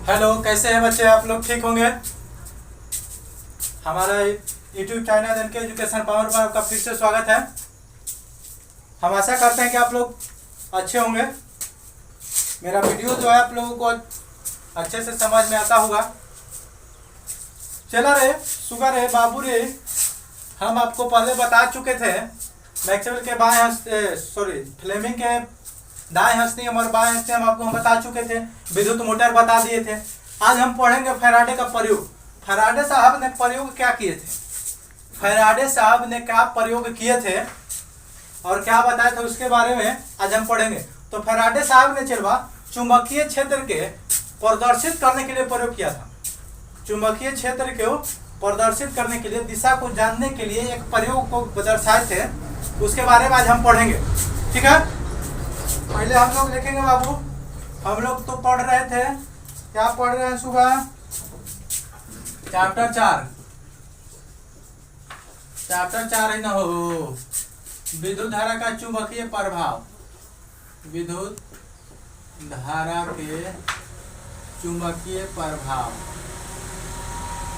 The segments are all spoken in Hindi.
हेलो, कैसे हैं बच्चे? आप लोग ठीक होंगे। हमारा YouTube channel NK education power पर आपका फिर से स्वागत है। हम आशा करते हैं कि आप लोग अच्छे होंगे। मेरा वीडियो जो है आप लोगों को अच्छे से समझ में आता होगा। चला रे सुगा रे बाबू रे, हम आपको पहले बता चुके थे मैक्सवेल के बाएं हस्ते फ्लेमिंग के दाएं हस्तियम और बाएं हस्तियम हम बता चुके थे। विद्युत मोटर बता दिए थे। आज हम पढ़ेंगे फैराडे का प्रयोग। फैराडे साहब ने प्रयोग क्या किए थे, फैराडे साहब ने क्या प्रयोग किए थे और क्या बताया था उसके बारे में आज हम पढ़ेंगे। तो फैराडे साहब ने चलवा चुंबकीय क्षेत्र के प्रदर्शित करने के लिए प्रयोग किया था। चुंबकीय क्षेत्र को प्रदर्शित करने के लिए, दिशा को जानने के लिए एक प्रयोग को दर्शाए थे। उसके बारे में आज हम पढ़ेंगे, ठीक है। पहले हम लोग लिखेंगे बाबू, हम लोग तो पढ़ रहे थे, क्या पढ़ रहे हैं सुबह? चैप्टर 4 है ना हो, विद्युत धारा का चुंबकीय प्रभाव। विद्युत धारा के चुंबकीय प्रभाव,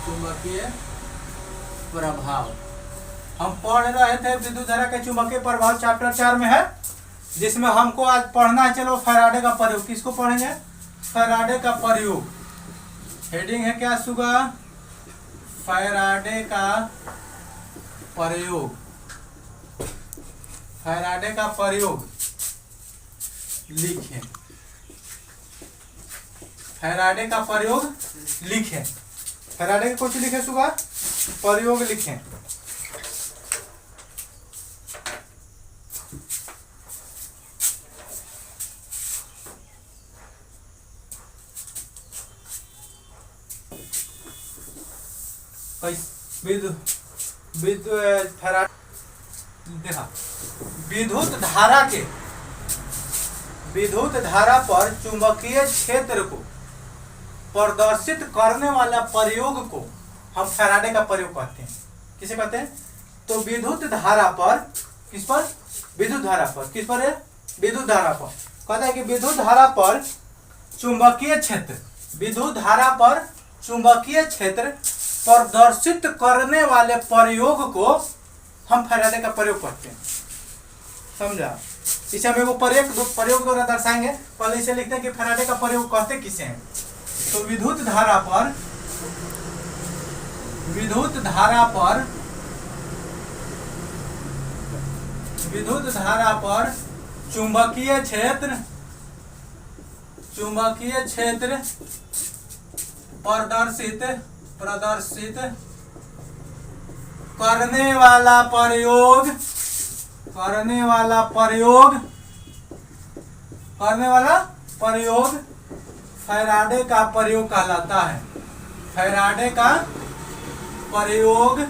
चुंबकीय प्रभाव हम पढ़ रहे थे। विद्युत धारा के चुंबकीय प्रभाव चैप्टर 4 में है, जिसमें हमको आज पढ़ना है। चलो फैराडे का प्रयोग, किसको पढ़ेंगे? फैराडे का प्रयोग। हेडिंग है क्या सुगा? फैराडे का प्रयोग। फैराडे का प्रयोग लिखें। फैराडे का प्रयोग लिखें। फैराडे के कुछ लिखे सुगा, प्रयोग लिखें। विद्युत धारा के, विद्युत धारा पर चुंबकीय क्षेत्र को प्रदर्शित करने वाला प्रयोग को हम फैराडे का प्रयोग कहते हैं। किसे कहते हैं? तो विद्युत धारा पर, किस पर? विद्युत धारा पर। किस पर है? विद्युत धारा पर। कहता है कि विद्युत धारा पर चुंबकीय क्षेत्र, विद्युत धारा पर चुंबकीय क्षेत्र प्रदर्शित करने वाले प्रयोग को हम फैराडे का प्रयोग करते हैं। समझा? इसे हम एगो प्रयोग द्वारा दर्शाएंगे। पहले इसे लिखते हैं कि फैराडे का प्रयोग कहते किसे हैं। तो विद्युत धारा पर, विद्युत धारा पर, विद्युत धारा पर चुंबकीय क्षेत्र, चुंबकीय क्षेत्र प्रदर्शित करने वाला प्रयोग, करने वाला प्रयोग फैराडे का प्रयोग कहलाता है। फैराडे का प्रयोग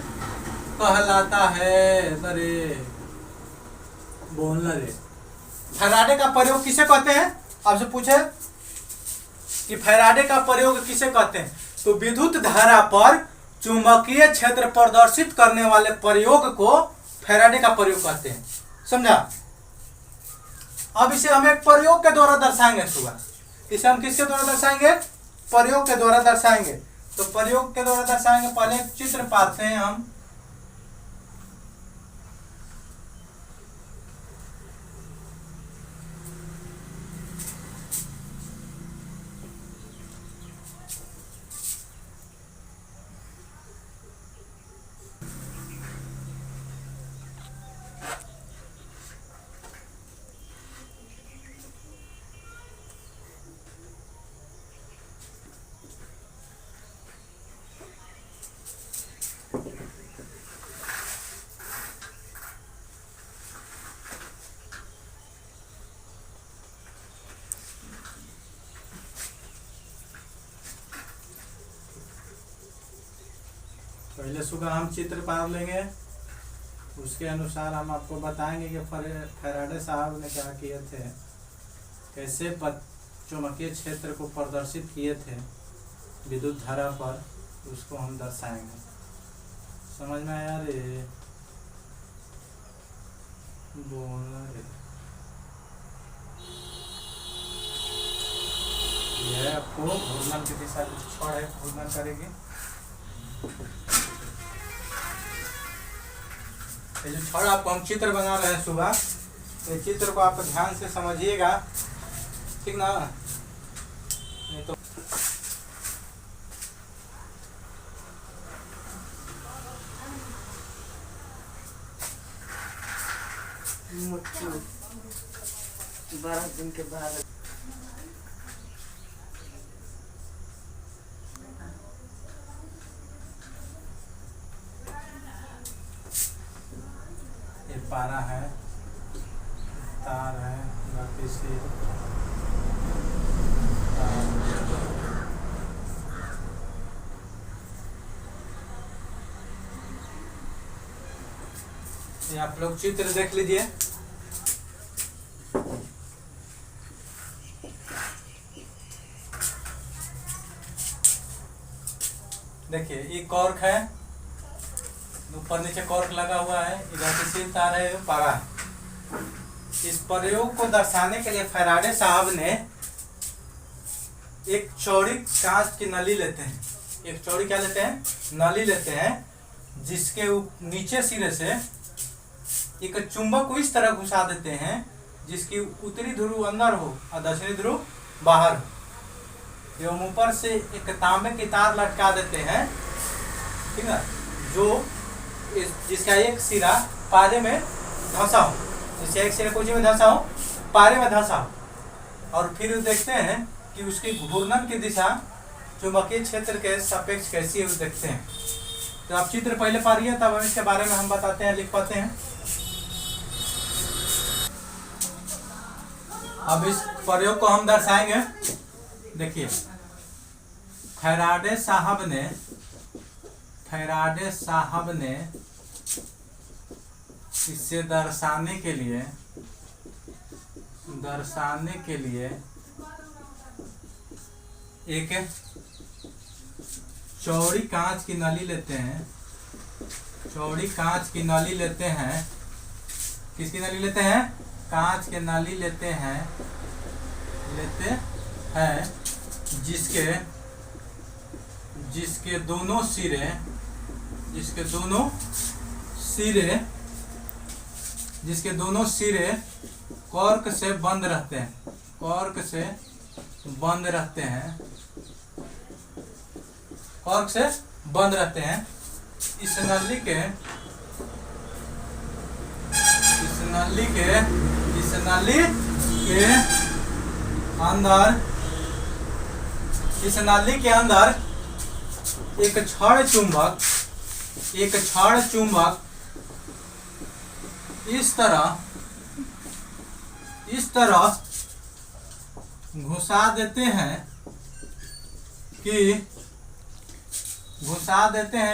कहलाता है। अरे बोलना रे, फैराडे का प्रयोग किसे कहते हैं? आपसे पूछे कि फैराडे का प्रयोग किसे कहते हैं? तो विद्युत धारा पर चुंबकीय क्षेत्र प्रदर्शित करने वाले प्रयोग को फैराडे का प्रयोग कहते हैं। समझा? अब इसे हम एक प्रयोग के द्वारा दर्शाएंगे सुबह। इसे हम किसके द्वारा दर्शाएंगे? प्रयोग के द्वारा दर्शाएंगे। तो प्रयोग के द्वारा दर्शाएंगे। पहले एक चित्र पाते हैं हम। पहले सुबह हम चित्र पार लेंगे, उसके अनुसार हम आपको बताएंगे कि फैराडे साहब ने क्या किए थे, कैसे चुंबकीय क्षेत्र को प्रदर्शित किए थे विद्युत धारा पर, उसको हम दर्शाएंगे। समझ में आया रे? बोलना रे। यह आपको घूर्णन की दिशा कुछ छड़ है, घूर्णन करेगी। ये जो छड़ आपको हम चित्र बना रहे हैं सुबह, ये चित्र को आप ध्यान से समझिएगा, ठीक ना? नहीं तो बारह दिन के बाद ये पारा है, तार है, बाकी से ये आप लोग चित्र देख लीजिए। देखिए ये कॉर्क है, ऊपर नीचे कॉर्क लगा हुआ है, इधर से सील तार है, पारा है। इस प्रयोग को दर्शाने के लिए फैराडे साहब ने एक चौड़ी कांच की नली लेते हैं, एक चौड़ी क्या लेते हैं, नली लेते हैं, जिसके नीचे सिरे से एक चुंबक को इस तरह घुसा देते हैं जिसकी उत्तरी ध्रुव अंदर हो और दक्षिणी ध्रुव बाहर हो। एवं ऊपर से एक तांबे की तार लटका देते हैं, ठीक है, जो जिसका एक सिरा पारे में धंसा हो, जिसका एक सिरा कुछ में धंसा हो, पारे में धंसा हो। और फिर देखते हैं कि उसकी घूर्णन की दिशा चुंबकीय क्षेत्र के सापेक्ष कैसी है, वो देखते हैं। तो आप चित्र पहले पढ़िए, तब हम इसके बारे में हम बताते हैं, लिख पाते हैं। अब इस प्रयोग को हम दर्शाएंगे। देखिए फैराडे साहब ने इसे दर्शाने के लिए एक चौड़ी कांच की नली लेते हैं, चौड़ी कांच की नली लेते हैं। किसकी नली लेते हैं? कांच के नली लेते हैं जिसके दोनों सिरे कॉर्क से बंद रहते हैं। इस नली के अंदर एक क्षण चुंबक इस तरह घुसा देते हैं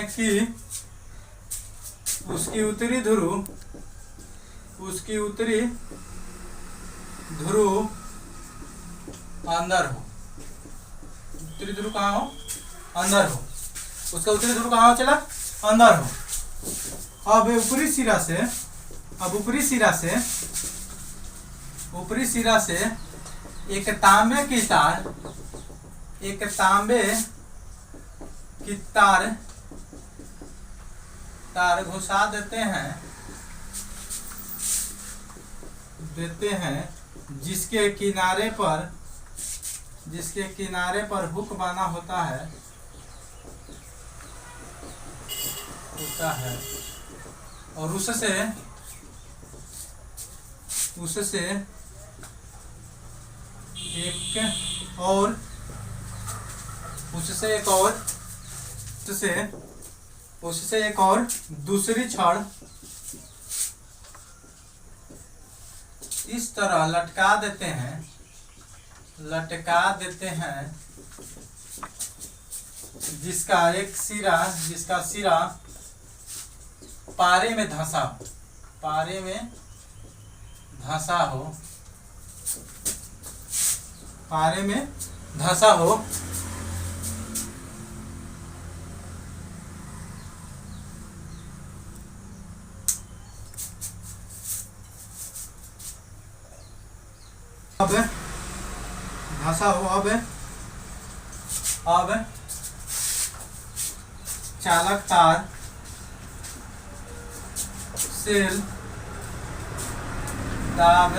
कि उसकी उत्तरी ध्रुव अंदर हो। उत्तरी ध्रुव कहाँ हो? अंदर हो। उसका उत्तरी ध्रुव कहाँ हो? चला अंदर हो। अब ऊपरी सिरा से एक तांबे की तार घुसा देते हैं जिसके किनारे पर हुक बना होता है और उससे एक और दूसरी छड़ इस तरह लटका देते हैं जिसका सिरा पारे में धंसा हो। अब अब चालक तार सेल दाब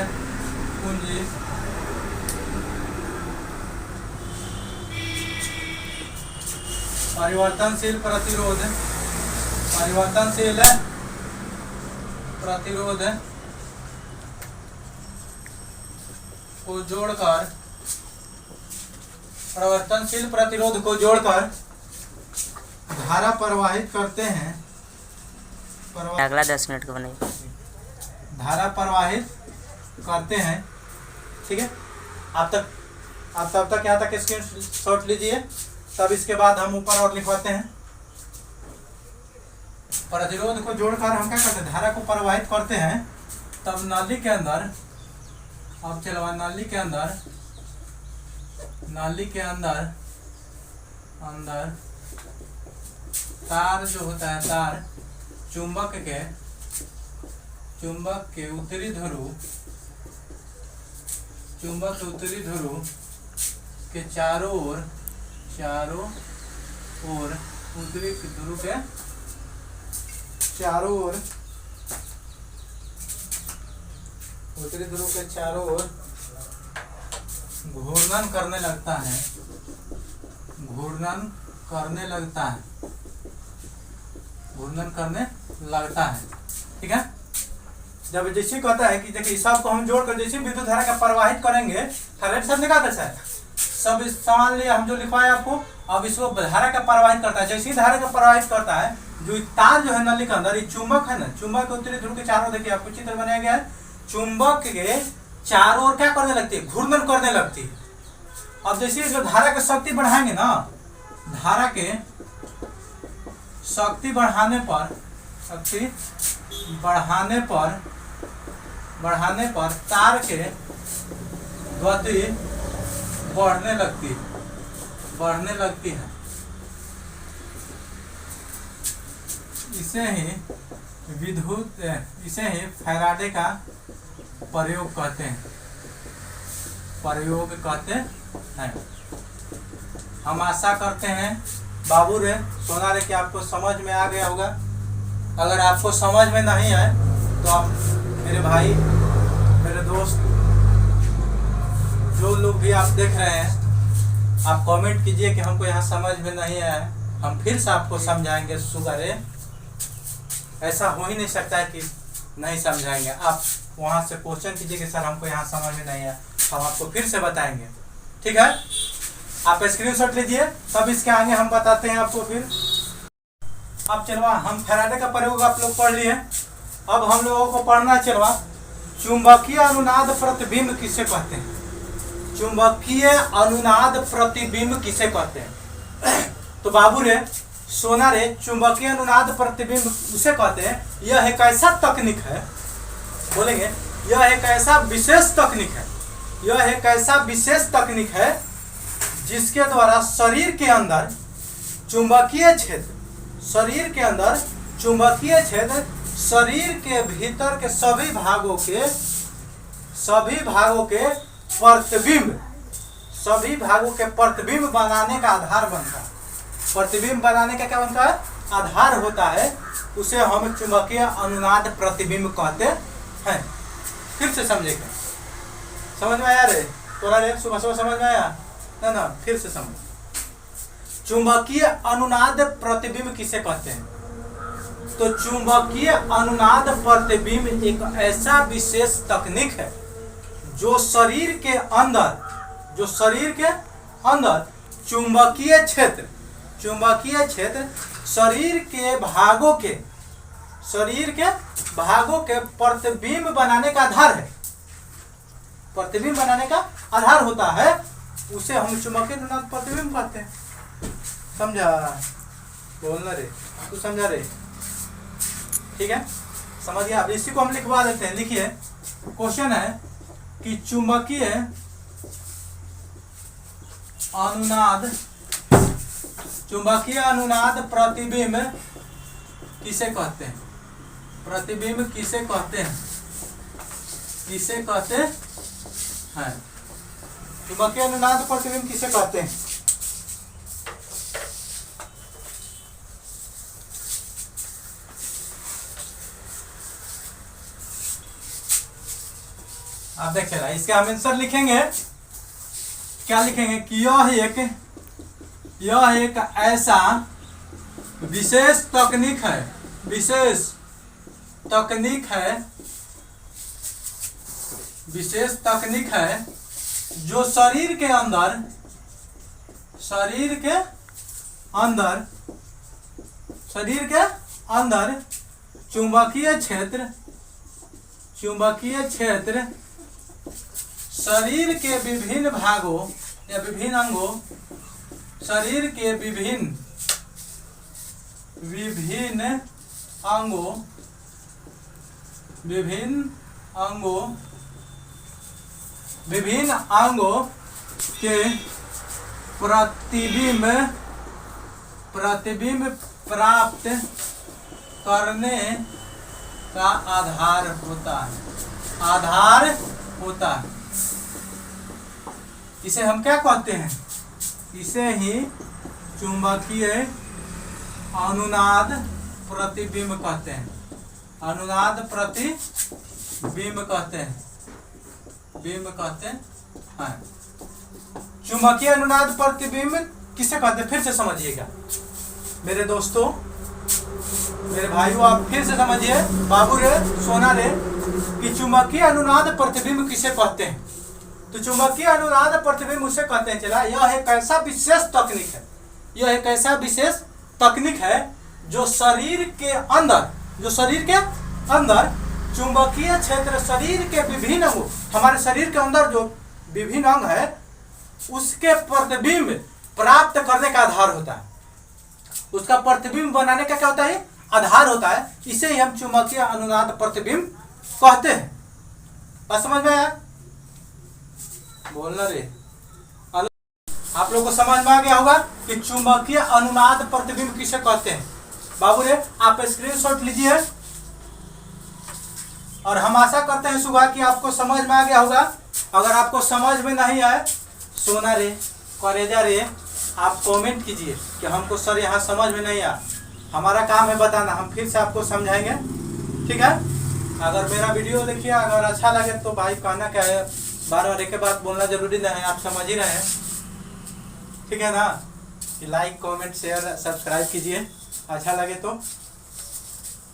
कुंजी परिवर्तनशील प्रतिरोध को जोड़कर परिवर्तनशील प्रतिरोध को जोड़कर धारा प्रवाहित करते हैं। अगला 10 मिनट का बनेगा। धारा प्रवाहित करते हैं। ठीक है, आप तब तक यहाँ तक स्क्रीन शॉट लीजिए, तब इसके बाद हम ऊपर और लिखवाते हैं। प्रतिरोध को जोड़कर हम क्या करते हैं, धारा को प्रवाहित करते हैं। तब नाली के अंदर, अब चलवा नाली के अंदर तार जो होता है, तार चुंबक के उत्तरी ध्रुव के चारों ओर उत्तरी ध्रुव के चारों ओर घूर्णन करने लगता है। ठीक है, जब जैसे कहता है कि देखिए सबको हम जोड़कर जैसे विद्युत धारा का प्रवाहित करेंगे, करंट सब निकालता है सब सामान लिए हम जो लिखवाए आपको। अब इसको धारा का प्रवाहित करता है, जैसे ही धारा का प्रवाहित करता है, जो तार जो है नली के अंदर, ये चुंबक है ना, चुंबक के उत्तरी ध्रुव के चारों, देखिए आपको चित्र बनाया गया है, चुंबक के चारों ओर क्या करने लगती है, घूर्णन करने लगती है। अब जैसे जो धारा की शक्ति बढ़ाएंगे ना, धारा के शक्ति बढ़ाने पर तार के गति बढ़ने लगती है। इसे ही फैराडे का प्रयोग कहते हैं। हम आशा करते हैं बाबू रे, सोना रे, कि आपको समझ में आ गया होगा। अगर आपको समझ में नहीं आए तो आप मेरे भाई, मेरे दोस्त, जो लोग भी आप देख रहे हैं, आप कमेंट कीजिए कि हमको यहाँ समझ में नहीं आया, हम फिर से आपको समझाएंगे। शुगर है, ऐसा हो ही नहीं सकता है कि नहीं समझाएंगे। आप वहाँ से क्वेश्चन कीजिए कि सर हमको यहाँ समझ में नहीं आया, हम आपको फिर से बताएंगे। ठीक है, आप स्क्रीनशॉट लीजिए, तब इसके आगे हम बताते हैं आपको फिर। अब चलवा हम फैराडे का प्रयोग आप लोग पढ़ लिए। अब हम लोगों को पढ़ना चलवा चुंबकीय अनुनाद प्रतिबिंब किसे कहते हैं। चुंबकीय अनुनाद प्रतिबिंब किसे कहते हैं? तो बाबू रे, सोना रे, चुंबकीय अनुनाद प्रतिबिंब उसे कहते हैं, यह एक ऐसा तकनीक है, बोलेंगे, यह एक ऐसा विशेष तकनीक है जिसके द्वारा शरीर के अंदर चुंबकीय क्षेत्र शरीर के भीतर के सभी भागों के प्रतिबिंब बनाने का आधार बनता है। प्रतिबिंब बनाने का क्या बनता है? आधार होता है। उसे हम चुंबकीय अनुनाद प्रतिबिंब कहते हैं। फिर से समझेंगे, समझ में आया रे? थोड़ा रे सुबह समझ में आया ना? फिर से समझ। चुंबकीय अनुनाद प्रतिबिंब किसे कहते हैं? तो चुंबकीय अनुनाद प्रतिबिंब एक ऐसा विशेष तकनीक है जो शरीर के अंदर चुंबकीय क्षेत्र शरीर के भागों के प्रतिबिंब बनाने का आधार है। प्रतिबिंब बनाने का आधार होता है, उसे हम चुंबकीय अनुनाद प्रतिबिंब कहते हैं। समझा? बोलना रे, तू समझा रे? ठीक है, समझ गया? अब इसी को हम लिखवा देते हैं। लिखिए, क्वेश्चन है कि चुंबकीय अनुनाद प्रतिबिंब किसे कहते हैं? प्रतिबिंब किसे कहते हैं? चुंबकीय अनुनाद प्रतिबिंब किसे कहते हैं? आप देखिए ना, इसके हम आंसर लिखेंगे, क्या लिखेंगे कि यह एक ऐसा विशेष तकनीक है, विशेष तकनीक है जो शरीर के अंदर चुंबकीय क्षेत्र शरीर के विभिन्न भागों या विभिन्न अंगों, शरीर के विभिन्न अंगों के प्रतिबिंब प्राप्त करने का आधार होता है। इसे हम क्या कहते हैं? इसे ही चुंबकीय अनुनाद प्रतिबिंब कहते हैं। अनुनाद प्रतिबिंब कहते हैं, हाँ। चुंबकीय अनुनाद प्रतिबिंब किसे कहते हैं? फिर से समझिएगा मेरे दोस्तों, मेरे भाइयों, आप फिर से समझिए, बाबू रे, सोना रे, कि चुंबकीय अनुनाद प्रतिबिंब किसे कहते हैं। तो चुंबकीय अनुनाद प्रतिबिंब उसे कहते हैं, चला, यह एक ऐसा विशेष तकनीक है जो शरीर के अंदर चुंबकीय क्षेत्र, शरीर के विभिन्न अंगों, हमारे शरीर के अंदर जो विभिन्न अंग है उसके प्रतिबिंब प्राप्त करने का आधार होता है। उसका प्रतिबिंब बनाने का क्या होता है? आधार होता है। इसे ही हम चुंबकीय अनुनाद प्रतिबिंब कहते हैं। बात समझ में आया? बोलना रे। आप लोग को समझ में आ गया होगा कि चुंबकीय अनुनाद प्रतिबिंब किसे कहते हैं। बाबू रे, आप स्क्रीनशॉट लीजिए और हम आशा करते हैं सुबह कि आपको समझ में आ गया होगा। अगर आपको समझ में नहीं आए, सोना रे, करेजा रे, आप कमेंट कीजिए कि हमको सर यहाँ समझ में नहीं आया। हमारा काम है बताना, हम फिर से आपको समझाएंगे, ठीक है। अगर मेरा वीडियो देखिए, अगर अच्छा लगे तो भाई कहना क्या है, बार बार एक के बात बोलना जरूरी नहीं है, आप समझ ही रहे हैं, ठीक है ना। कि लाइक, कमेंट, शेयर, सब्सक्राइब कीजिए। अच्छा लगे तो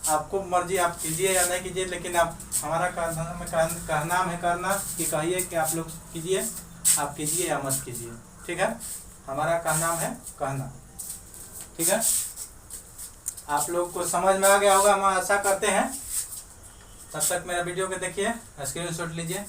आपको मर्जी, आप कीजिए या नहीं कीजिए, लेकिन आप हमारा कहना है करना कि कहिए कि आप लोग कीजिए, आप कीजिए या मत कीजिए, ठीक है। हमारा कहना है कहना, ठीक है। आप लोग को समझ में आ गया होगा, हम आशा करते हैं। तब तक मेरा वीडियो को देखिए, स्क्रीनशॉट लीजिए।